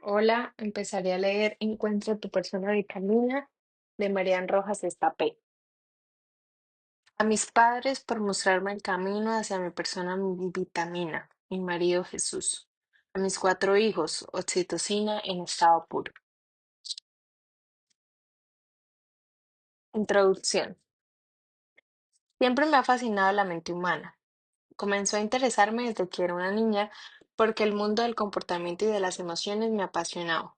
Hola, empezaré a leer Encuentra tu persona vitamina de Marian Rojas Estapé. A mis padres por mostrarme el camino hacia mi persona vitamina, mi marido Jesús. A mis cuatro hijos, oxitocina en estado puro. Introducción. Siempre me ha fascinado la mente humana. Comenzó a interesarme desde que era una niña porque el mundo del comportamiento y de las emociones me apasionaba.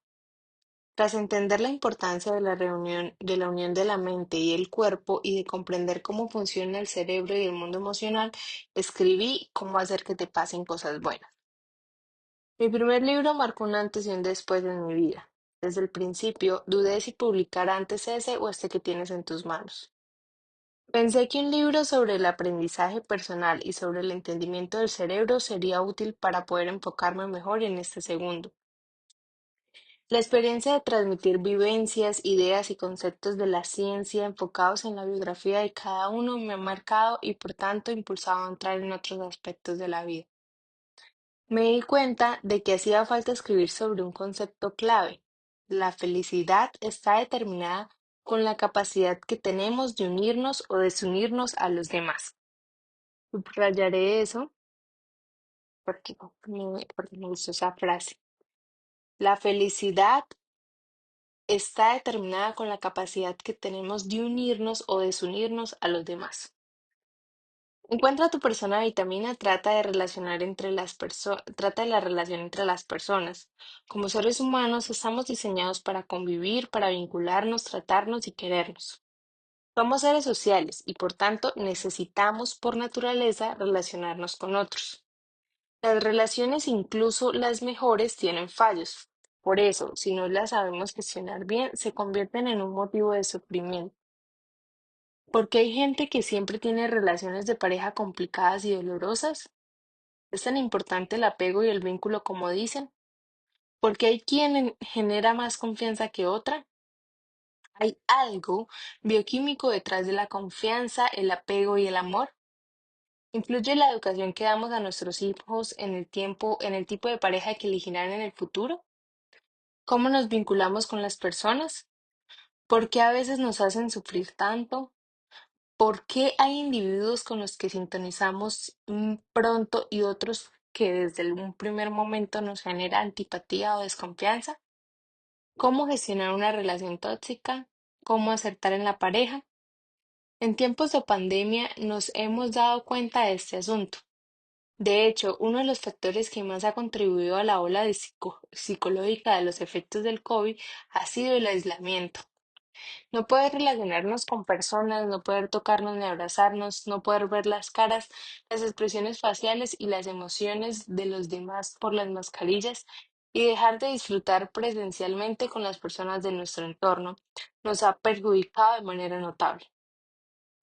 Tras entender la importancia de la unión de la mente y el cuerpo y de comprender cómo funciona el cerebro y el mundo emocional, escribí Cómo hacer que te pasen cosas buenas. Mi primer libro marcó un antes y un después en mi vida. Desde el principio dudé si publicar antes ese o este que tienes en tus manos. Pensé que un libro sobre el aprendizaje personal y sobre el entendimiento del cerebro sería útil para poder enfocarme mejor en este segundo. La experiencia de transmitir vivencias, ideas y conceptos de la ciencia enfocados en la biografía de cada uno me ha marcado y por tanto impulsado a entrar en otros aspectos de la vida. Me di cuenta de que hacía falta escribir sobre un concepto clave. La felicidad está determinada con la capacidad que tenemos de unirnos o desunirnos a los demás. Subrayaré eso porque me gustó esa frase. La felicidad está determinada con la capacidad que tenemos de unirnos o desunirnos a los demás. Encuentra tu persona vitamina, trata de la relación entre las personas. Como seres humanos estamos diseñados para convivir, para vincularnos, tratarnos y querernos. Somos seres sociales y por tanto necesitamos por naturaleza relacionarnos con otros. Las relaciones, incluso las mejores, tienen fallos. Por eso, si no las sabemos gestionar bien, se convierten en un motivo de sufrimiento. Porque hay gente que siempre tiene relaciones de pareja complicadas y dolorosas. Es tan importante el apego y el vínculo como dicen. Porque hay quien genera más confianza que otra. Hay algo bioquímico detrás de la confianza, el apego y el amor. ¿Influye la educación que damos a nuestros hijos en el tipo de pareja que elegirán en el futuro? ¿Cómo nos vinculamos con las personas? ¿Por qué a veces nos hacen sufrir tanto? ¿Por qué hay individuos con los que sintonizamos pronto y otros que desde un primer momento nos genera antipatía o desconfianza? ¿Cómo gestionar una relación tóxica? ¿Cómo acertar en la pareja? En tiempos de pandemia nos hemos dado cuenta de este asunto. De hecho, uno de los factores que más ha contribuido a la ola psicológica de los efectos del COVID ha sido el aislamiento. No poder relacionarnos con personas, no poder tocarnos ni abrazarnos, no poder ver las caras, las expresiones faciales y las emociones de los demás por las mascarillas y dejar de disfrutar presencialmente con las personas de nuestro entorno nos ha perjudicado de manera notable.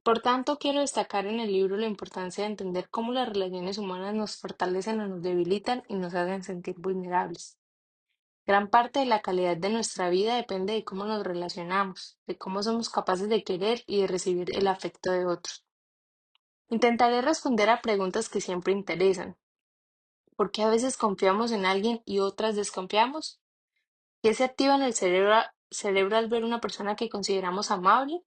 Por tanto, quiero destacar en el libro la importancia de entender cómo las relaciones humanas nos fortalecen o nos debilitan y nos hacen sentir vulnerables. Gran parte de la calidad de nuestra vida depende de cómo nos relacionamos, de cómo somos capaces de querer y de recibir el afecto de otros. Intentaré responder a preguntas que siempre interesan. ¿Por qué a veces confiamos en alguien y otras desconfiamos? ¿Qué se activa en el cerebro al ver una persona que consideramos amable?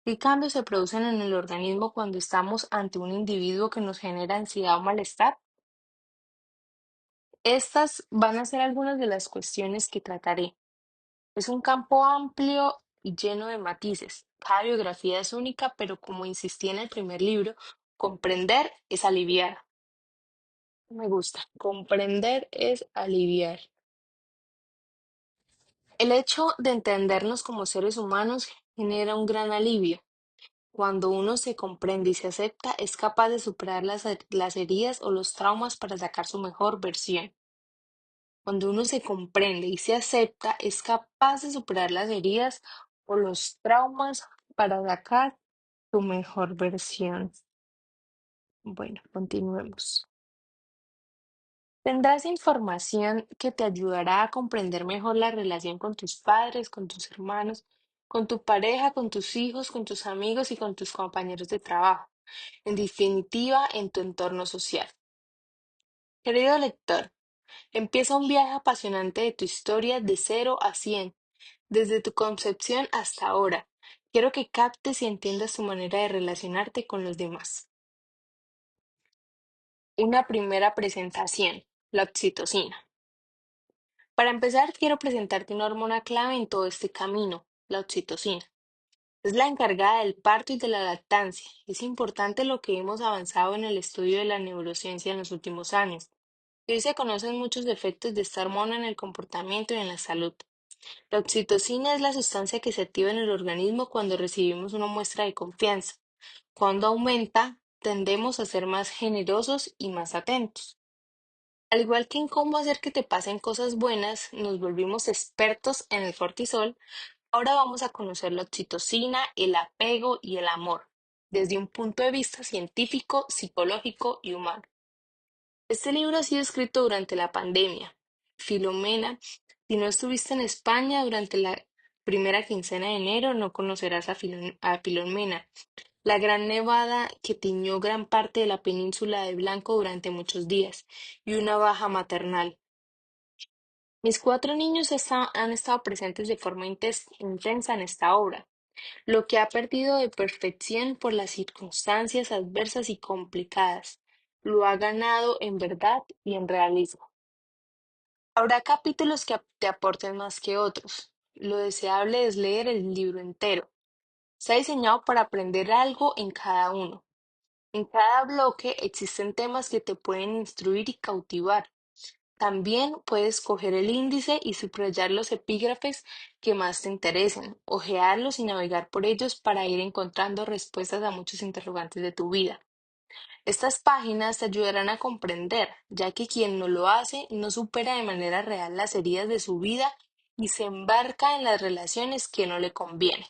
¿Qué cambios se producen en el organismo cuando estamos ante un individuo que nos genera ansiedad o malestar? Estas van a ser algunas de las cuestiones que trataré. Es un campo amplio y lleno de matices. Cada biografía es única, pero como insistí en el primer libro, comprender es aliviar. Me gusta. Comprender es aliviar. El hecho de entendernos como seres humanos genera un gran alivio. Cuando uno se comprende y se acepta, es capaz de superar las heridas o los traumas para sacar su mejor versión. Cuando uno se comprende y se acepta, es capaz de superar las heridas o los traumas para sacar su mejor versión. Bueno, continuemos. Tendrás información que te ayudará a comprender mejor la relación con tus padres, con tus hermanos, con tu pareja, con tus hijos, con tus amigos y con tus compañeros de trabajo. En definitiva, en tu entorno social. Querido lector, Empieza un viaje apasionante de tu historia de 0 a 100, desde tu concepción hasta ahora. Quiero que captes y entiendas tu manera de relacionarte con los demás. Una primera presentación, la oxitocina. Para empezar, quiero presentarte una hormona clave en todo este camino, la oxitocina. Es la encargada del parto y de la lactancia. Es importante lo que hemos avanzado en el estudio de la neurociencia en los últimos años. Y hoy se conocen muchos efectos de esta hormona en el comportamiento y en la salud. La oxitocina es la sustancia que se activa en el organismo cuando recibimos una muestra de confianza. Cuando aumenta, tendemos a ser más generosos y más atentos. Al igual que en cómo hacer que te pasen cosas buenas, nos volvimos expertos en el cortisol. Ahora vamos a conocer la oxitocina, el apego y el amor, desde un punto de vista científico, psicológico y humano. Este libro ha sido escrito durante la pandemia. Filomena, si no estuviste en España durante la primera quincena de enero, no conocerás a Filomena, la gran nevada que tiñó gran parte de la península de blanco durante muchos días, y una baja maternal. Mis 4 niños han estado presentes de forma intensa en esta obra, lo que ha perdido de perfección por las circunstancias adversas y complicadas. Lo ha ganado en verdad y en realismo. Habrá capítulos que te aporten más que otros. Lo deseable es leer el libro entero. Está diseñado para aprender algo en cada uno. En cada bloque existen temas que te pueden instruir y cautivar. También puedes coger el índice y subrayar los epígrafes que más te interesen, hojearlos y navegar por ellos para ir encontrando respuestas a muchos interrogantes de tu vida. Estas páginas te ayudarán a comprender, ya que quien no lo hace no supera de manera real las heridas de su vida y se embarca en las relaciones que no le convienen.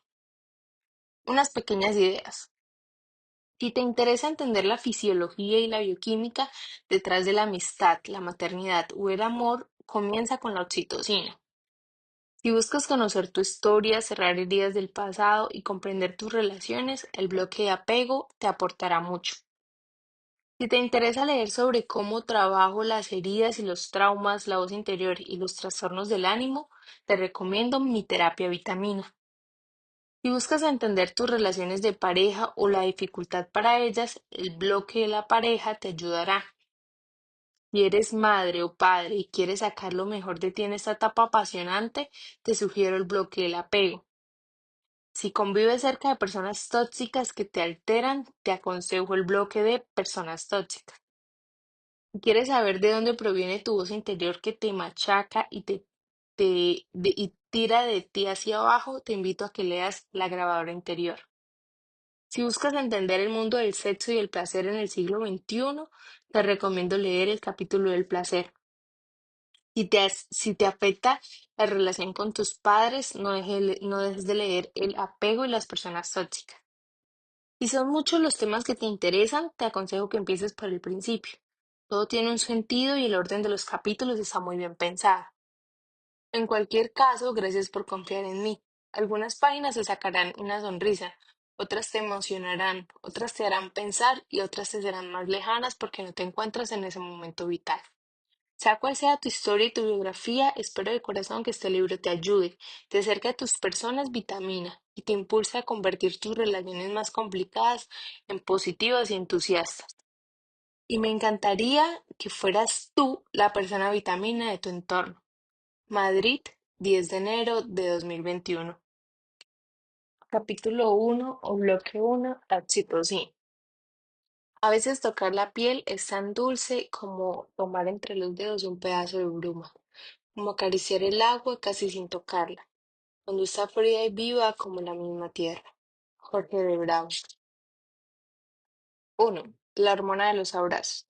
Unas pequeñas ideas. Si te interesa entender la fisiología y la bioquímica detrás de la amistad, la maternidad o el amor, comienza con la oxitocina. Si buscas conocer tu historia, cerrar heridas del pasado y comprender tus relaciones, el bloque de apego te aportará mucho. Si te interesa leer sobre cómo trabajo las heridas y los traumas, la voz interior y los trastornos del ánimo, te recomiendo mi terapia vitamina. Si buscas entender tus relaciones de pareja o la dificultad para ellas, el bloque de la pareja te ayudará. Si eres madre o padre y quieres sacar lo mejor de ti en esta etapa apasionante, te sugiero el bloque del apego. Si convives cerca de personas tóxicas que te alteran, te aconsejo el bloque de personas tóxicas. Si quieres saber de dónde proviene tu voz interior que te machaca y tira de ti hacia abajo, te invito a que leas La grabadora interior. Si buscas entender el mundo del sexo y el placer en el siglo XXI, te recomiendo leer el capítulo del placer. Si te afecta la relación con tus padres, no dejes de leer El apego y las personas tóxicas. Si son muchos los temas que te interesan, te aconsejo que empieces por el principio. Todo tiene un sentido y el orden de los capítulos está muy bien pensado. En cualquier caso, gracias por confiar en mí. Algunas páginas te sacarán una sonrisa, otras te emocionarán, otras te harán pensar y otras te serán más lejanas porque no te encuentras en ese momento vital. Sea cual sea tu historia y tu biografía, espero de corazón que este libro te ayude, te acerque a tus personas vitamina y te impulse a convertir tus relaciones más complicadas en positivas y entusiastas. Y me encantaría que fueras tú la persona vitamina de tu entorno. Madrid, 10 de enero de 2021. Capítulo 1 o bloque 1, oxitocina. A veces tocar la piel es tan dulce como tomar entre los dedos un pedazo de bruma, como acariciar el agua casi sin tocarla, cuando está fría y viva como la misma tierra. Jorge de Bravo. 1. La hormona de los abrazos.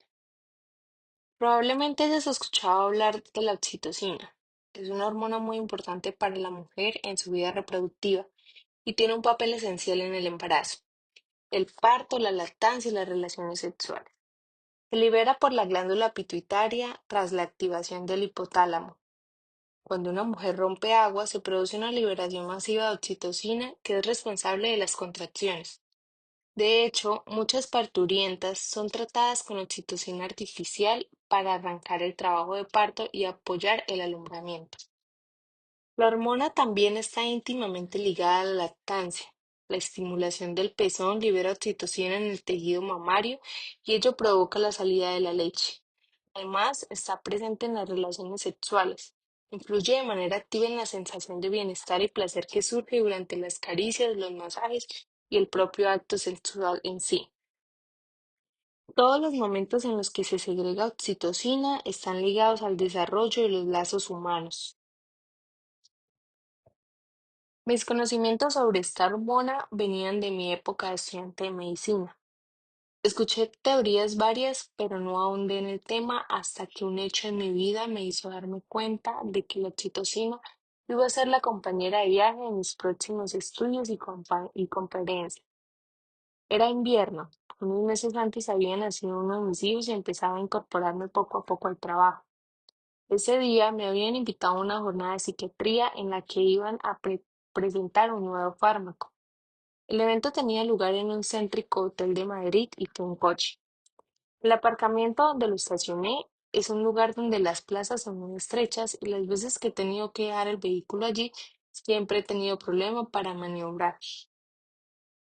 Probablemente hayas escuchado hablar de la oxitocina. Es una hormona muy importante para la mujer en su vida reproductiva y tiene un papel esencial en el embarazo, el parto, la lactancia y las relaciones sexuales. Se libera por la glándula pituitaria tras la activación del hipotálamo. Cuando una mujer rompe agua, se produce una liberación masiva de oxitocina que es responsable de las contracciones. De hecho, muchas parturientas son tratadas con oxitocina artificial para arrancar el trabajo de parto y apoyar el alumbramiento. La hormona también está íntimamente ligada a la lactancia. La estimulación del pezón libera oxitocina en el tejido mamario y ello provoca la salida de la leche. Además, está presente en las relaciones sexuales. Influye de manera activa en la sensación de bienestar y placer que surge durante las caricias, los masajes y el propio acto sexual en sí. Todos los momentos en los que se segrega oxitocina están ligados al desarrollo de los lazos humanos. Mis conocimientos sobre esta hormona venían de mi época de estudiante de medicina. Escuché teorías varias, pero no ahondé en el tema hasta que un hecho en mi vida me hizo darme cuenta de que la oxitocina iba a ser la compañera de viaje en mis próximos estudios y conferencias. Era invierno. Unos meses antes había nacido uno de mis hijos y empezaba a incorporarme poco a poco al trabajo. Ese día me habían invitado a una jornada de psiquiatría en la que iban a presentar un nuevo fármaco. El evento tenía lugar en un céntrico hotel de Madrid y fue un coche. El aparcamiento donde lo estacioné es un lugar donde las plazas son muy estrechas y las veces que he tenido que dejar el vehículo allí, siempre he tenido problema para maniobrar.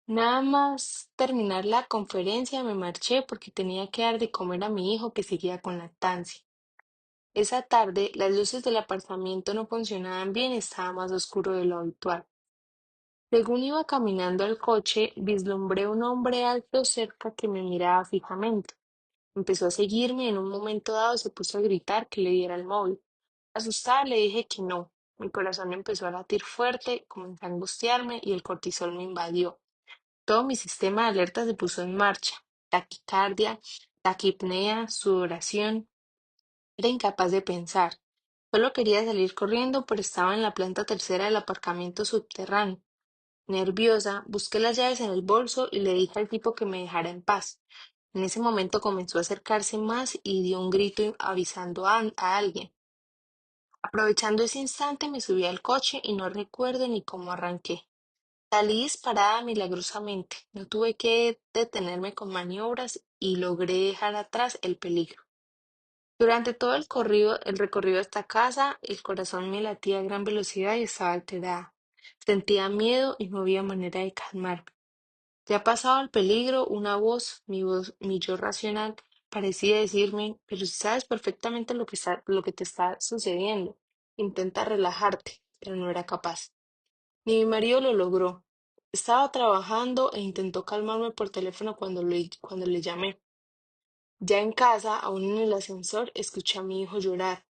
Nada más terminar la conferencia me marché porque tenía que dar de comer a mi hijo que seguía con lactancia. Esa tarde las luces del apartamento no funcionaban bien y estaba más oscuro de lo habitual. Según iba caminando al coche, vislumbré un hombre alto cerca que me miraba fijamente. Empezó a seguirme y en un momento dado se puso a gritar que le diera el móvil. Asustada le dije que no. Mi corazón empezó a latir fuerte, comencé a angustiarme y el cortisol me invadió. Todo mi sistema de alerta se puso en marcha. Taquicardia, taquipnea, sudoración. Era incapaz de pensar. Solo quería salir corriendo, pero estaba en la planta tercera del aparcamiento subterráneo. Nerviosa, busqué las llaves en el bolso y le dije al tipo que me dejara en paz. En ese momento comenzó a acercarse más y dio un grito avisando a alguien. Aprovechando ese instante me subí al coche y no recuerdo ni cómo arranqué. Salí disparada milagrosamente. No tuve que detenerme con maniobras y logré dejar atrás el peligro. Durante todo el recorrido hasta casa, el corazón me latía a gran velocidad y estaba alterada. Sentía miedo y no había manera de calmarme. Ya pasado el peligro, una voz, mi yo racional, parecía decirme, pero si sabes perfectamente lo que te está sucediendo, intenta relajarte, pero no era capaz. Ni mi marido lo logró. Estaba trabajando e intentó calmarme por teléfono cuando le llamé. Ya en casa, aún en el ascensor, escuché a mi hijo llorar.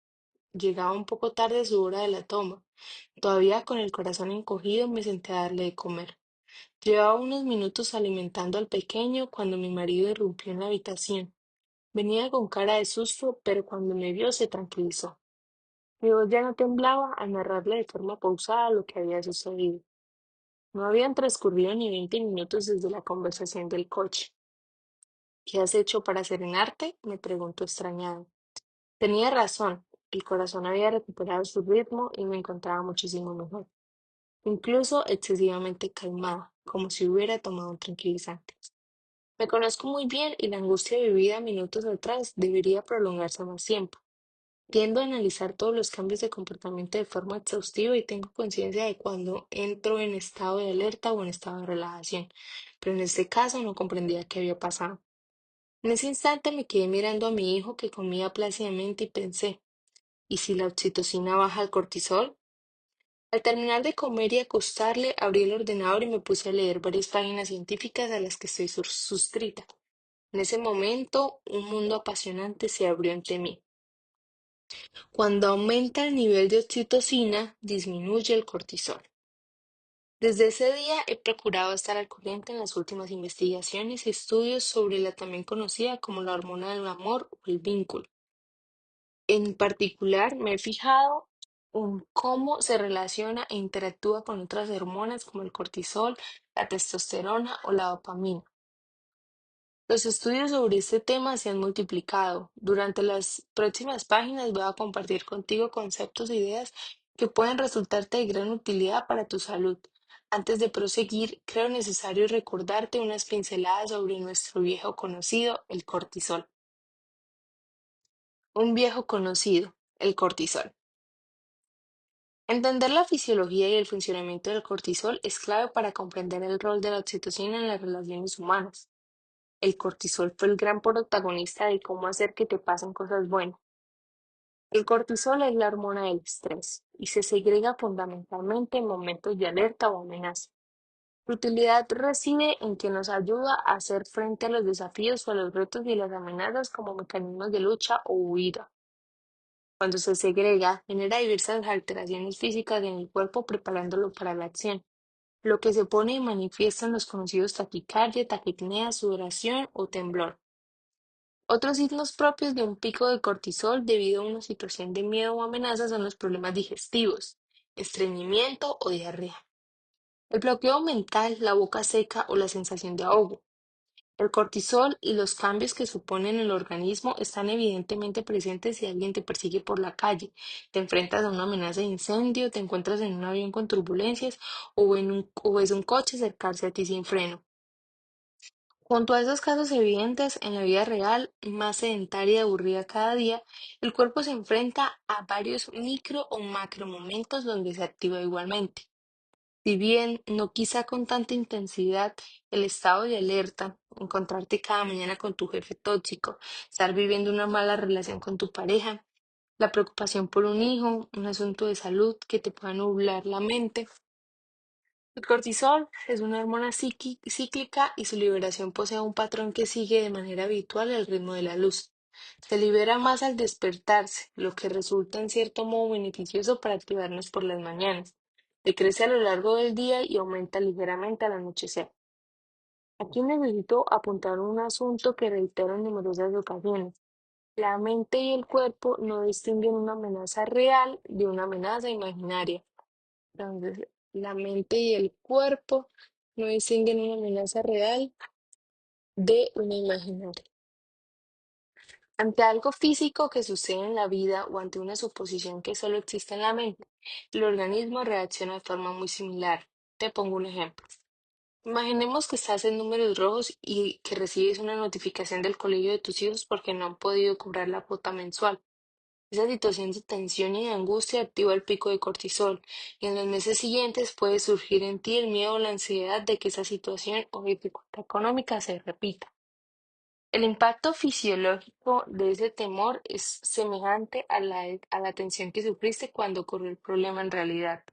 Llegaba un poco tarde su hora de la toma. Todavía con el corazón encogido me senté a darle de comer. Llevaba unos minutos alimentando al pequeño cuando mi marido irrumpió en la habitación. Venía con cara de susto, pero cuando me vio se tranquilizó. Mi voz ya no temblaba al narrarle de forma pausada lo que había sucedido. No habían transcurrido ni 20 minutos desde la conversación del coche. ¿Qué has hecho para serenarte? Me preguntó extrañado. Tenía razón. El corazón había recuperado su ritmo y me encontraba muchísimo mejor, incluso excesivamente calmada, como si hubiera tomado un tranquilizante. Me conozco muy bien y la angustia vivida minutos atrás debería prolongarse más tiempo. Tiendo a analizar todos los cambios de comportamiento de forma exhaustiva y tengo conciencia de cuando entro en estado de alerta o en estado de relajación, pero en este caso no comprendía qué había pasado. En ese instante me quedé mirando a mi hijo que comía plácidamente y pensé, ¿y si la oxitocina baja el cortisol? Al terminar de comer y acostarle, abrí el ordenador y me puse a leer varias páginas científicas a las que estoy suscrita. En ese momento, un mundo apasionante se abrió ante mí. Cuando aumenta el nivel de oxitocina, disminuye el cortisol. Desde ese día he procurado estar al corriente en las últimas investigaciones y estudios sobre la también conocida como la hormona del amor o el vínculo. En particular, me he fijado en cómo se relaciona e interactúa con otras hormonas como el cortisol, la testosterona o la dopamina. Los estudios sobre este tema se han multiplicado. Durante las próximas páginas voy a compartir contigo conceptos e ideas que pueden resultarte de gran utilidad para tu salud. Antes de proseguir, creo necesario recordarte unas pinceladas sobre nuestro viejo conocido, el cortisol. Un viejo conocido, el cortisol. Entender la fisiología y el funcionamiento del cortisol es clave para comprender el rol de la oxitocina en las relaciones humanas. El cortisol fue el gran protagonista de cómo hacer que te pasen cosas buenas. El cortisol es la hormona del estrés y se segrega fundamentalmente en momentos de alerta o amenaza. Su utilidad reside en que nos ayuda a hacer frente a los desafíos o a los retos y las amenazas como mecanismos de lucha o huida. Cuando se segrega, genera diversas alteraciones físicas en el cuerpo preparándolo para la acción, lo que se pone en manifiesto en los conocidos taquicardia, taquipnea, sudoración o temblor. Otros signos propios de un pico de cortisol debido a una situación de miedo o amenaza son los problemas digestivos, estreñimiento o diarrea, el bloqueo mental, la boca seca o la sensación de ahogo. El cortisol y los cambios que supone en el organismo están evidentemente presentes si alguien te persigue por la calle, te enfrentas a una amenaza de incendio, te encuentras en un avión con turbulencias o ves un coche acercarse a ti sin freno. Junto a esos casos evidentes, en la vida real, más sedentaria y aburrida cada día, el cuerpo se enfrenta a varios micro o macro momentos donde se activa igualmente. Si bien no quizá con tanta intensidad, el estado de alerta, encontrarte cada mañana con tu jefe tóxico, estar viviendo una mala relación con tu pareja, la preocupación por un hijo, un asunto de salud que te pueda nublar la mente. El cortisol es una hormona cíclica y su liberación posee un patrón que sigue de manera habitual el ritmo de la luz. Se libera más al despertarse, lo que resulta en cierto modo beneficioso para activarnos por las mañanas. Decrece a lo largo del día y aumenta ligeramente al anochecer. Aquí necesito apuntar un asunto que reitero en numerosas ocasiones. La mente y el cuerpo no distinguen una amenaza real de una amenaza imaginaria. Entonces, la mente y el cuerpo no distinguen una amenaza real de una imaginaria. Ante algo físico que sucede en la vida o ante una suposición que solo existe en la mente, el organismo reacciona de forma muy similar. Te pongo un ejemplo. Imaginemos que estás en números rojos y que recibes una notificación del colegio de tus hijos porque no han podido cobrar la cuota mensual. Esa situación de tensión y de angustia activa el pico de cortisol y en los meses siguientes puede surgir en ti el miedo o la ansiedad de que esa situación o dificultad económica se repita. El impacto fisiológico de ese temor es semejante a la tensión que sufriste cuando ocurrió el problema en realidad.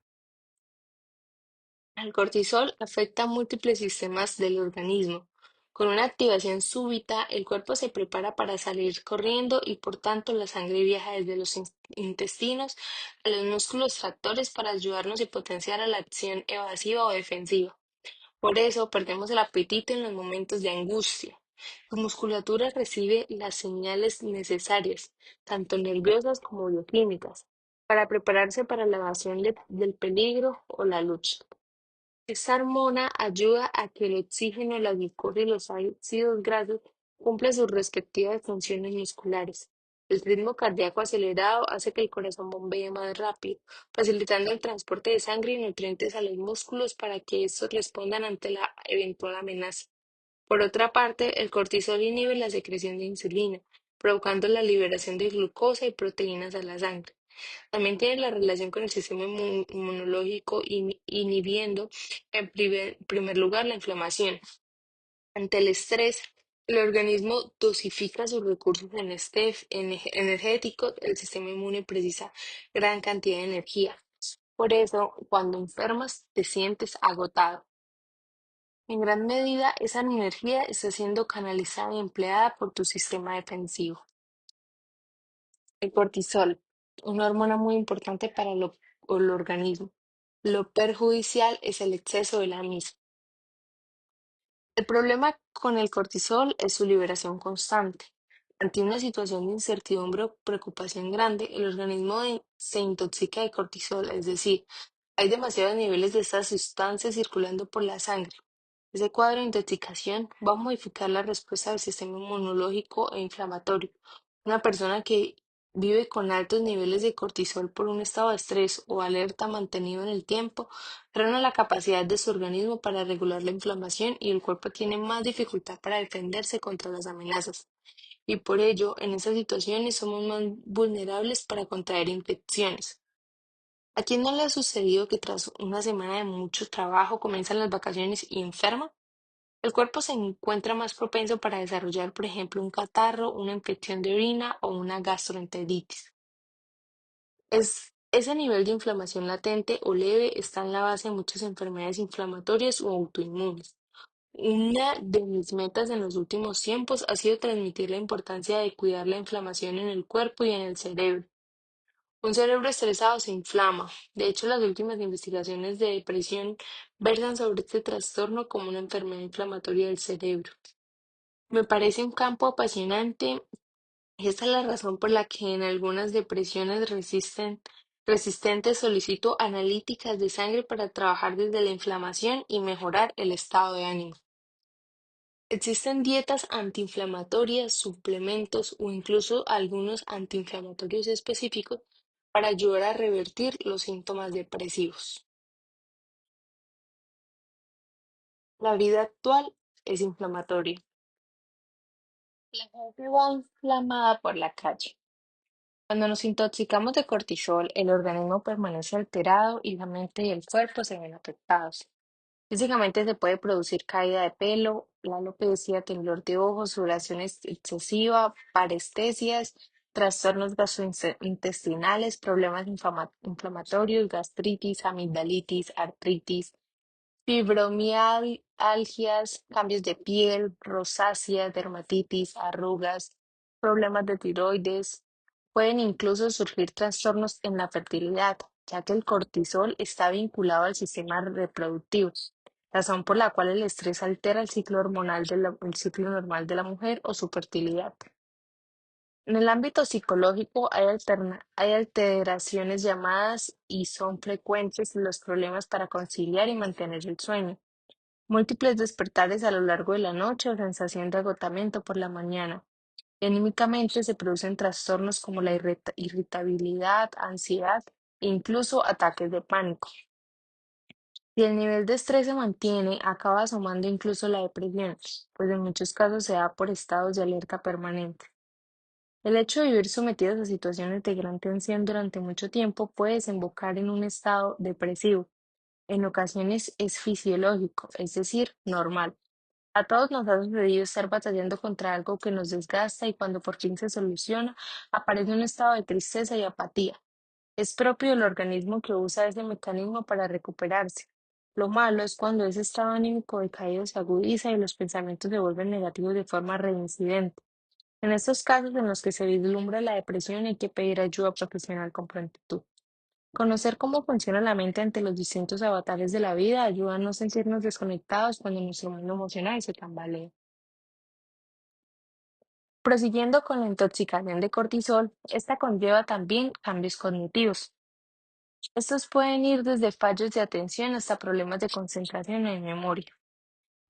El cortisol afecta a múltiples sistemas del organismo. Con una activación súbita, el cuerpo se prepara para salir corriendo y por tanto la sangre viaja desde los intestinos a los músculos tractores para ayudarnos y potenciar a la acción evasiva o defensiva. Por eso perdemos el apetito en los momentos de angustia. Tu musculatura recibe las señales necesarias, tanto nerviosas como bioquímicas, para prepararse para la evasión del peligro o la lucha. Esta hormona ayuda a que el oxígeno, la glucosa y los ácidos grasos cumplan sus respectivas funciones musculares. El ritmo cardíaco acelerado hace que el corazón bombee más rápido, facilitando el transporte de sangre y nutrientes a los músculos para que estos respondan ante la eventual amenaza. Por otra parte, el cortisol inhibe la secreción de insulina, provocando la liberación de glucosa y proteínas a la sangre. También tiene la relación con el sistema inmunológico, inhibiendo en primer lugar la inflamación. Ante el estrés, el organismo dosifica sus recursos energéticos, el sistema inmune precisa gran cantidad de energía. Por eso, cuando enfermas, te sientes agotado. En gran medida, esa energía está siendo canalizada y empleada por tu sistema defensivo. El cortisol, una hormona muy importante para el organismo. Lo perjudicial es el exceso de la misma. El problema con el cortisol es su liberación constante. Ante una situación de incertidumbre o preocupación grande, el organismo se intoxica de cortisol, es decir, hay demasiados niveles de estas sustancias circulando por la sangre. Ese cuadro de intoxicación va a modificar la respuesta del sistema inmunológico e inflamatorio. Una persona que vive con altos niveles de cortisol por un estado de estrés o alerta mantenido en el tiempo, frena la capacidad de su organismo para regular la inflamación y el cuerpo tiene más dificultad para defenderse contra las amenazas. Y por ello, en esas situaciones somos más vulnerables para contraer infecciones. ¿A quién no le ha sucedido que tras una semana de mucho trabajo comienzan las vacaciones y enferma? El cuerpo se encuentra más propenso para desarrollar, por ejemplo, un catarro, una infección de orina o una gastroenteritis. Ese nivel de inflamación latente o leve está en la base de muchas enfermedades inflamatorias o autoinmunes. Una de mis metas en los últimos tiempos ha sido transmitir la importancia de cuidar la inflamación en el cuerpo y en el cerebro. Un cerebro estresado se inflama. De hecho, las últimas investigaciones de depresión versan sobre este trastorno como una enfermedad inflamatoria del cerebro. Me parece un campo apasionante y esta es la razón por la que en algunas depresiones resistentes solicito analíticas de sangre para trabajar desde la inflamación y mejorar el estado de ánimo. Existen dietas antiinflamatorias, suplementos o incluso algunos antiinflamatorios específicos para ayudar a revertir los síntomas depresivos. La vida actual es inflamatoria. La gente va inflamada por la calle. Cuando nos intoxicamos de cortisol, el organismo permanece alterado y la mente y el cuerpo se ven afectados. Físicamente se puede producir caída de pelo, la alopecia, temblor de ojos, sudoración excesiva, parestesias, trastornos gastrointestinales, problemas inflamatorios, gastritis, amigdalitis, artritis, fibromialgias, cambios de piel, rosácea, dermatitis, arrugas, problemas de tiroides. Pueden incluso surgir trastornos en la fertilidad, ya que el cortisol está vinculado al sistema reproductivo, razón por la cual el estrés altera el ciclo hormonal el ciclo normal de la mujer o su fertilidad. En el ámbito psicológico hay alteraciones llamadas y son frecuentes los problemas para conciliar y mantener el sueño. Múltiples despertares a lo largo de la noche o sensación de agotamiento por la mañana. Y anímicamente se producen trastornos como la irritabilidad, ansiedad e incluso ataques de pánico. Si el nivel de estrés se mantiene, acaba asomando incluso la depresión, pues en muchos casos se da por estados de alerta permanente. El hecho de vivir sometidos a situaciones de gran tensión durante mucho tiempo puede desembocar en un estado depresivo. En ocasiones es fisiológico, es decir, normal. A todos nos ha sucedido estar batallando contra algo que nos desgasta y cuando por fin se soluciona, aparece un estado de tristeza y apatía. Es propio del organismo que usa ese mecanismo para recuperarse. Lo malo es cuando ese estado anímico decaído se agudiza y los pensamientos se vuelven negativos de forma reincidente. En estos casos en los que se vislumbra la depresión hay que pedir ayuda profesional con prontitud. Conocer cómo funciona la mente ante los distintos avatares de la vida ayuda a no sentirnos desconectados cuando nuestro mundo emocional se tambalea. Prosiguiendo con la intoxicación de cortisol, esta conlleva también cambios cognitivos. Estos pueden ir desde fallos de atención hasta problemas de concentración y memoria.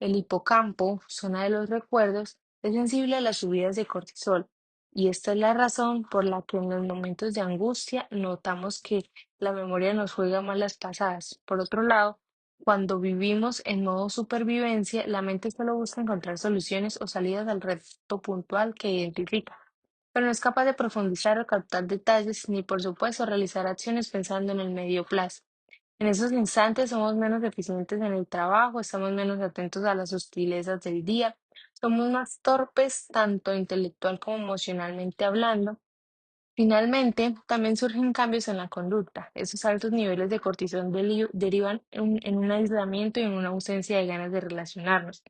El hipocampo, zona de los recuerdos, es sensible a las subidas de cortisol, y esta es la razón por la que en los momentos de angustia notamos que la memoria nos juega malas pasadas. Por otro lado, cuando vivimos en modo supervivencia, la mente solo busca encontrar soluciones o salidas al reto puntual que identifica, pero no es capaz de profundizar o captar detalles ni, por supuesto, realizar acciones pensando en el medio plazo. En esos instantes somos menos eficientes en el trabajo, estamos menos atentos a las sutilezas del día, somos más torpes tanto intelectual como emocionalmente hablando. Finalmente, también surgen cambios en la conducta. Esos altos niveles de cortisol derivan en un aislamiento y en una ausencia de ganas de relacionarnos.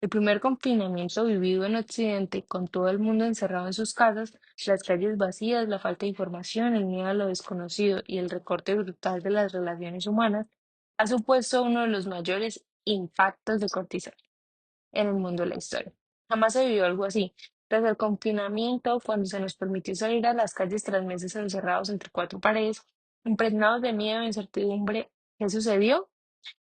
El primer confinamiento vivido en Occidente, con todo el mundo encerrado en sus casas, las calles vacías, la falta de información, el miedo a lo desconocido y el recorte brutal de las relaciones humanas, ha supuesto uno de los mayores impactos de cortisol en el mundo de la historia. Jamás se vivió algo así. Tras el confinamiento, cuando se nos permitió salir a las calles tras meses encerrados entre cuatro paredes, impregnados de miedo e incertidumbre, ¿qué sucedió?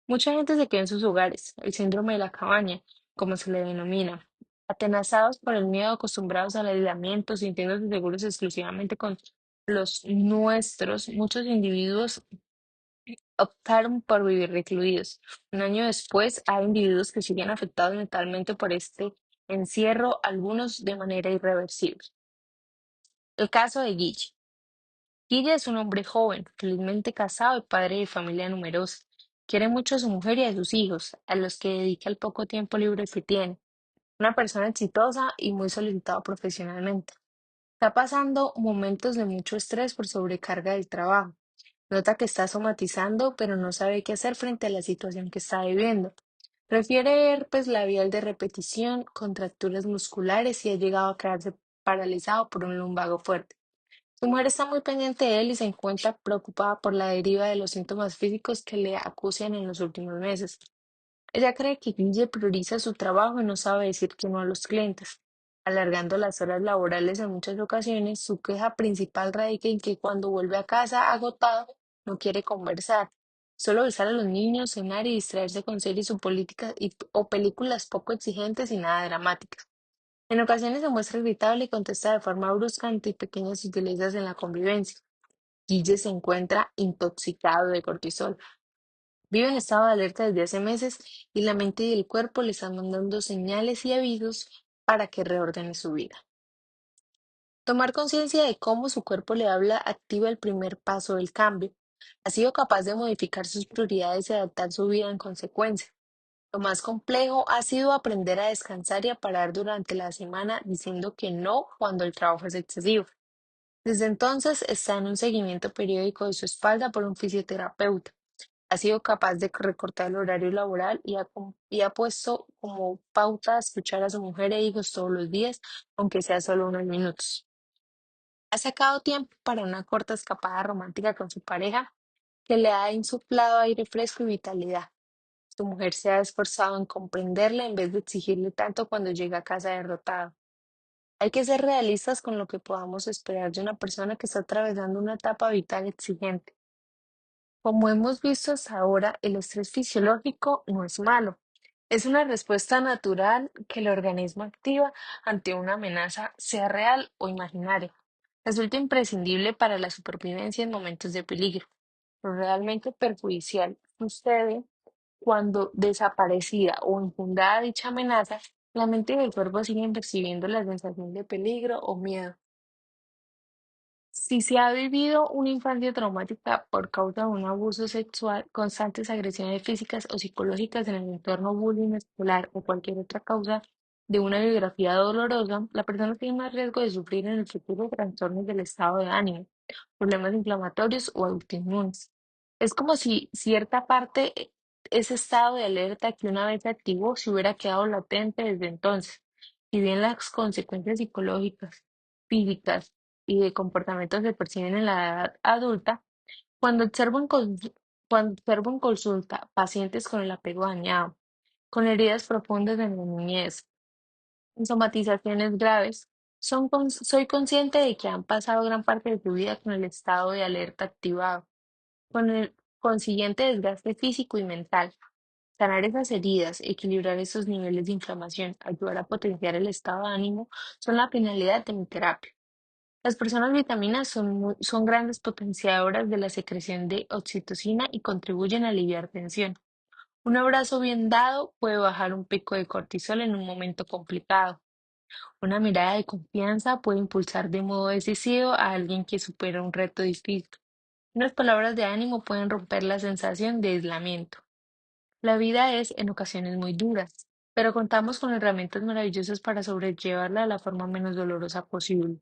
Mucha gente se quedó en sus hogares, el síndrome de la cabaña, como se le denomina. Atenazados por el miedo, acostumbrados al aislamiento, sintiéndose seguros exclusivamente con los nuestros, muchos individuos optaron por vivir recluidos. Un año después, hay individuos que siguen afectados mentalmente por este encierro, algunos de manera irreversible. El caso de Guille. Guille es un hombre joven, felizmente casado y padre de familia numerosa. Quiere mucho a su mujer y a sus hijos, a los que dedica el poco tiempo libre que tiene. Una persona exitosa y muy solicitado profesionalmente. Está pasando momentos de mucho estrés por sobrecarga del trabajo. Nota que está somatizando, pero no sabe qué hacer frente a la situación que está viviendo. Prefiere herpes labial de repetición, contracturas musculares y ha llegado a quedarse paralizado por un lumbago fuerte. Su mujer está muy pendiente de él y se encuentra preocupada por la deriva de los síntomas físicos que le acucian en los últimos meses. Ella cree que Guille prioriza su trabajo y no sabe decir que no a los clientes, alargando las horas laborales en muchas ocasiones. Su queja principal radica en que cuando vuelve a casa agotado no quiere conversar, solo besar a los niños, cenar y distraerse con series o políticas o películas poco exigentes y nada dramáticas. En ocasiones se muestra irritable y contesta de forma brusca ante pequeñas sutilezas en la convivencia. Guille se encuentra intoxicado de cortisol. Vive en estado de alerta desde hace meses y la mente y el cuerpo le están mandando señales y avisos para que reordene su vida. Tomar conciencia de cómo su cuerpo le habla activa el primer paso del cambio. Ha sido capaz de modificar sus prioridades y adaptar su vida en consecuencia. Lo más complejo ha sido aprender a descansar y a parar durante la semana diciendo que no cuando el trabajo es excesivo. Desde entonces está en un seguimiento periódico de su espalda por un fisioterapeuta. Ha sido capaz de recortar el horario laboral y ha puesto como pauta escuchar a su mujer e hijos todos los días, aunque sea solo unos minutos. Ha sacado tiempo para una corta escapada romántica con su pareja, que le ha insuflado aire fresco y vitalidad. Su mujer se ha esforzado en comprenderle en vez de exigirle tanto cuando llega a casa derrotado. Hay que ser realistas con lo que podamos esperar de una persona que está atravesando una etapa vital exigente. Como hemos visto hasta ahora, el estrés fisiológico no es malo. Es una respuesta natural que el organismo activa ante una amenaza, sea real o imaginaria. Resulta imprescindible para la supervivencia en momentos de peligro. Lo realmente perjudicial sucede cuando desaparecida o infundada dicha amenaza, la mente y el cuerpo siguen percibiendo la sensación de peligro o miedo. Si se ha vivido una infancia traumática por causa de un abuso sexual, constantes agresiones físicas o psicológicas en el entorno bullying escolar o cualquier otra causa de una biografía dolorosa, la persona tiene más riesgo de sufrir en el futuro trastornos del estado de ánimo, problemas inflamatorios o autoinmunes. Es como si cierta parte, ese estado de alerta que una vez se activó, se hubiera quedado latente desde entonces. Si bien las consecuencias psicológicas, físicas, y de comportamientos se perciben en la edad adulta, cuando observo en consulta pacientes con el apego dañado, con heridas profundas en la niñez, en somatizaciones graves, soy consciente de que han pasado gran parte de su vida con el estado de alerta activado, con el consiguiente desgaste físico y mental. Sanar esas heridas, equilibrar esos niveles de inflamación, ayudar a potenciar el estado de ánimo, son la finalidad de mi terapia. Las personas vitaminas son grandes potenciadoras de la secreción de oxitocina y contribuyen a aliviar tensión. Un abrazo bien dado puede bajar un pico de cortisol en un momento complicado. Una mirada de confianza puede impulsar de modo decisivo a alguien que supera un reto difícil. Unas palabras de ánimo pueden romper la sensación de aislamiento. La vida es en ocasiones muy dura, pero contamos con herramientas maravillosas para sobrellevarla de la forma menos dolorosa posible.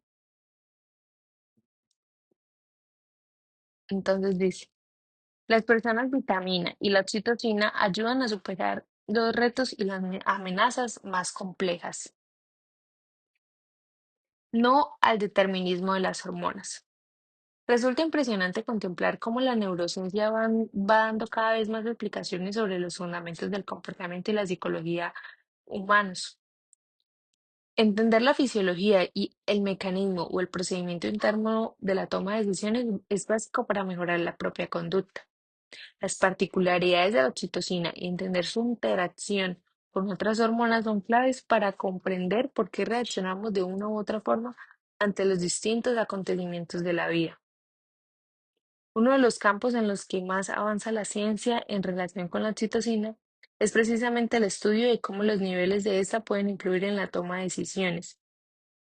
Entonces dice. Las personas vitamina y la oxitocina ayudan a superar los retos y las amenazas más complejas, no al determinismo de las hormonas. Resulta impresionante contemplar cómo la neurociencia va dando cada vez más explicaciones sobre los fundamentos del comportamiento y la psicología humanos. Entender la fisiología y el mecanismo o el procedimiento interno de la toma de decisiones es básico para mejorar la propia conducta. Las particularidades de la oxitocina y entender su interacción con otras hormonas son claves para comprender por qué reaccionamos de una u otra forma ante los distintos acontecimientos de la vida. Uno de los campos en los que más avanza la ciencia en relación con la oxitocina es precisamente el estudio de cómo los niveles de esta pueden influir en la toma de decisiones.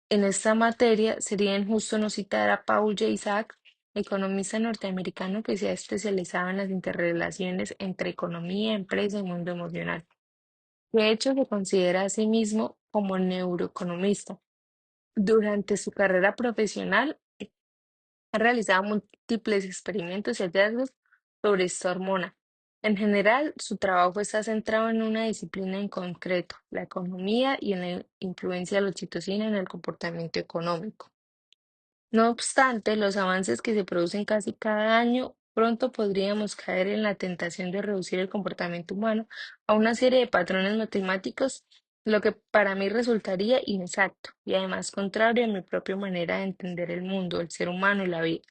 En esta materia sería injusto no citar a Paul J. Isaac, economista norteamericano que se ha especializado en las interrelaciones entre economía, empresa y mundo emocional. De hecho, se considera a sí mismo como neuroeconomista. Durante su carrera profesional, ha realizado múltiples experimentos y hallazgos sobre esta hormona. En general, su trabajo está centrado en una disciplina en concreto, la economía y en la influencia de la oxitocina en el comportamiento económico. No obstante, los avances que se producen casi cada año, pronto podríamos caer en la tentación de reducir el comportamiento humano a una serie de patrones matemáticos, lo que para mí resultaría inexacto y además contrario a mi propia manera de entender el mundo, el ser humano y la vida.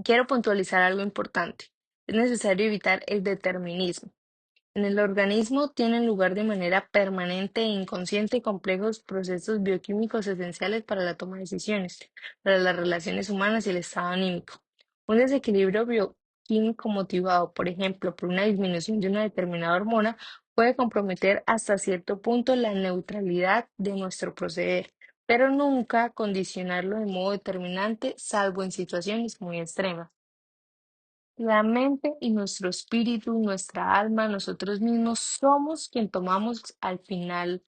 Quiero puntualizar algo importante. Es necesario evitar el determinismo. En el organismo tienen lugar de manera permanente e inconsciente complejos procesos bioquímicos esenciales para la toma de decisiones, para las relaciones humanas y el estado anímico. Un desequilibrio bioquímico motivado, por ejemplo, por una disminución de una determinada hormona, puede comprometer hasta cierto punto la neutralidad de nuestro proceder, pero nunca condicionarlo de modo determinante, salvo en situaciones muy extremas. La mente y nuestro espíritu, nuestra alma, nosotros mismos somos quien tomamos al final,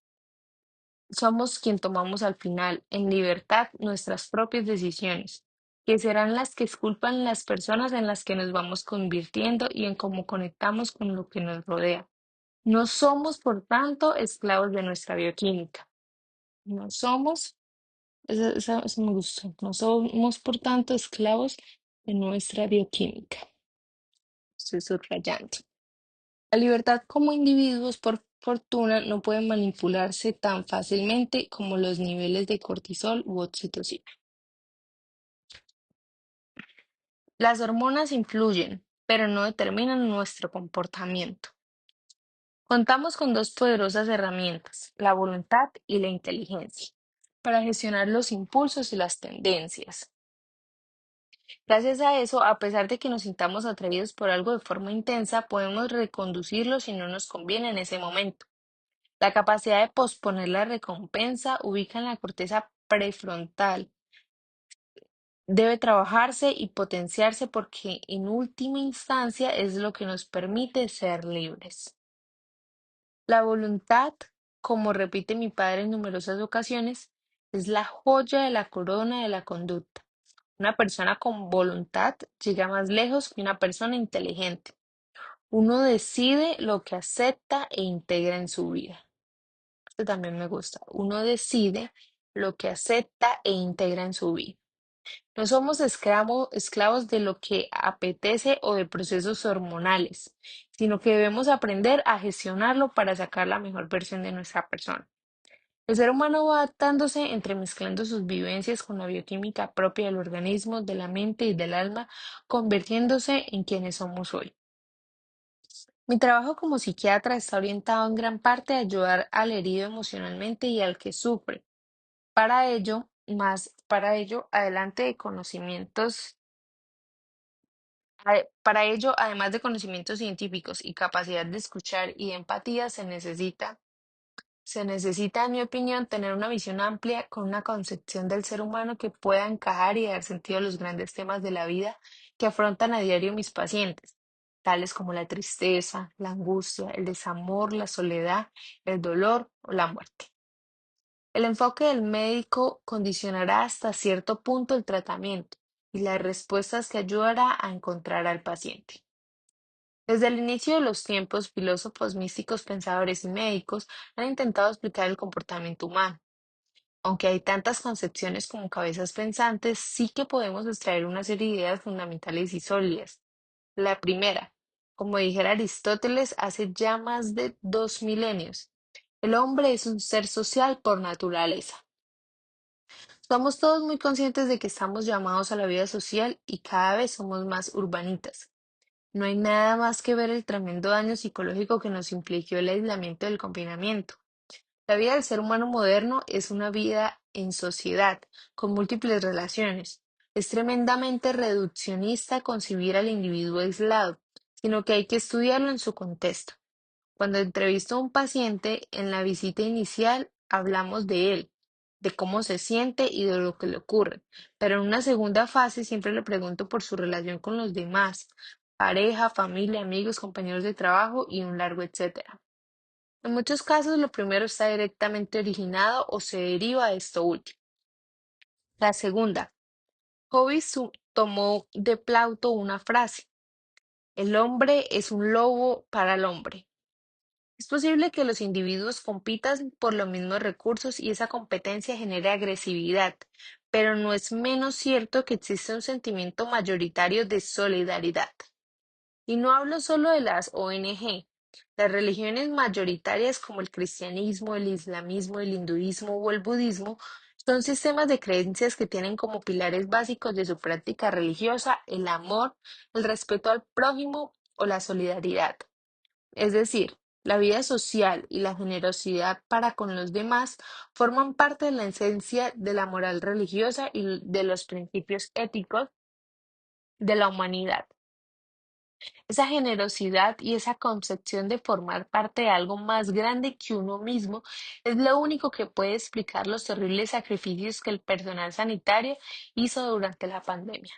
en libertad, nuestras propias decisiones, que serán las que esculpan las personas en las que nos vamos convirtiendo y en cómo conectamos con lo que nos rodea. No somos, por tanto, esclavos de nuestra bioquímica. No somos, eso me gustó, no somos, por tanto, esclavos de nuestra bioquímica. Estoy subrayando. La libertad como individuos, por fortuna, no puede manipularse tan fácilmente como los niveles de cortisol u oxitocina. Las hormonas influyen, pero no determinan nuestro comportamiento. Contamos con dos poderosas herramientas, la voluntad y la inteligencia, para gestionar los impulsos y las tendencias. Gracias a eso, a pesar de que nos sintamos atraídos por algo de forma intensa, podemos reconducirlo si no nos conviene en ese momento. La capacidad de posponer la recompensa ubica en la corteza prefrontal. Debe trabajarse y potenciarse porque en última instancia es lo que nos permite ser libres. La voluntad, como repite mi padre en numerosas ocasiones, es la joya de la corona de la conducta. Una persona con voluntad llega más lejos que una persona inteligente. Uno decide lo que acepta e integra en su vida. Este también me gusta. Uno decide lo que acepta e integra en su vida. No somos esclavos de lo que apetece o de procesos hormonales, sino que debemos aprender a gestionarlo para sacar la mejor versión de nuestra persona. El ser humano va adaptándose, entremezclando sus vivencias con la bioquímica propia del organismo, de la mente y del alma, convirtiéndose en quienes somos hoy. Mi trabajo como psiquiatra está orientado en gran parte a ayudar al herido emocionalmente y al que sufre. Para ello, además de conocimientos científicos y capacidad de escuchar y de empatía, se necesita, en mi opinión, tener una visión amplia con una concepción del ser humano que pueda encajar y dar sentido a los grandes temas de la vida que afrontan a diario mis pacientes, tales como la tristeza, la angustia, el desamor, la soledad, el dolor o la muerte. El enfoque del médico condicionará hasta cierto punto el tratamiento y las respuestas que ayudará a encontrar al paciente. Desde el inicio de los tiempos, filósofos, místicos, pensadores y médicos han intentado explicar el comportamiento humano. Aunque hay tantas concepciones como cabezas pensantes, sí que podemos extraer una serie de ideas fundamentales y sólidas. La primera, como dijera Aristóteles hace ya más de 2 milenios, el hombre es un ser social por naturaleza. Somos todos muy conscientes de que estamos llamados a la vida social y cada vez somos más urbanitas. No hay nada más que ver el tremendo daño psicológico que nos infligió el aislamiento del confinamiento. La vida del ser humano moderno es una vida en sociedad, con múltiples relaciones. Es tremendamente reduccionista concebir al individuo aislado, sino que hay que estudiarlo en su contexto. Cuando entrevisto a un paciente, en la visita inicial hablamos de él, de cómo se siente y de lo que le ocurre, pero en una segunda fase siempre le pregunto por su relación con los demás, pareja, familia, amigos, compañeros de trabajo y un largo etcétera. En muchos casos, lo primero está directamente originado o se deriva de esto último. La segunda, tomó de Plauto una frase: el hombre es un lobo para el hombre. Es posible que los individuos compitan por los mismos recursos y esa competencia genere agresividad, pero no es menos cierto que existe un sentimiento mayoritario de solidaridad. Y no hablo solo de las ONG. Las religiones mayoritarias como el cristianismo, el islamismo, el hinduismo o el budismo son sistemas de creencias que tienen como pilares básicos de su práctica religiosa el amor, el respeto al prójimo o la solidaridad. Es decir, la vida social y la generosidad para con los demás forman parte de la esencia de la moral religiosa y de los principios éticos de la humanidad. Esa generosidad y esa concepción de formar parte de algo más grande que uno mismo es lo único que puede explicar los terribles sacrificios que el personal sanitario hizo durante la pandemia.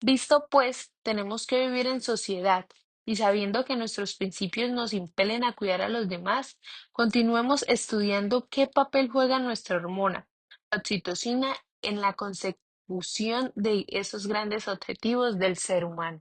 Visto pues, tenemos que vivir en sociedad y sabiendo que nuestros principios nos impelen a cuidar a los demás, continuemos estudiando qué papel juega nuestra hormona, la oxitocina, en la consecución de esos grandes objetivos del ser humano.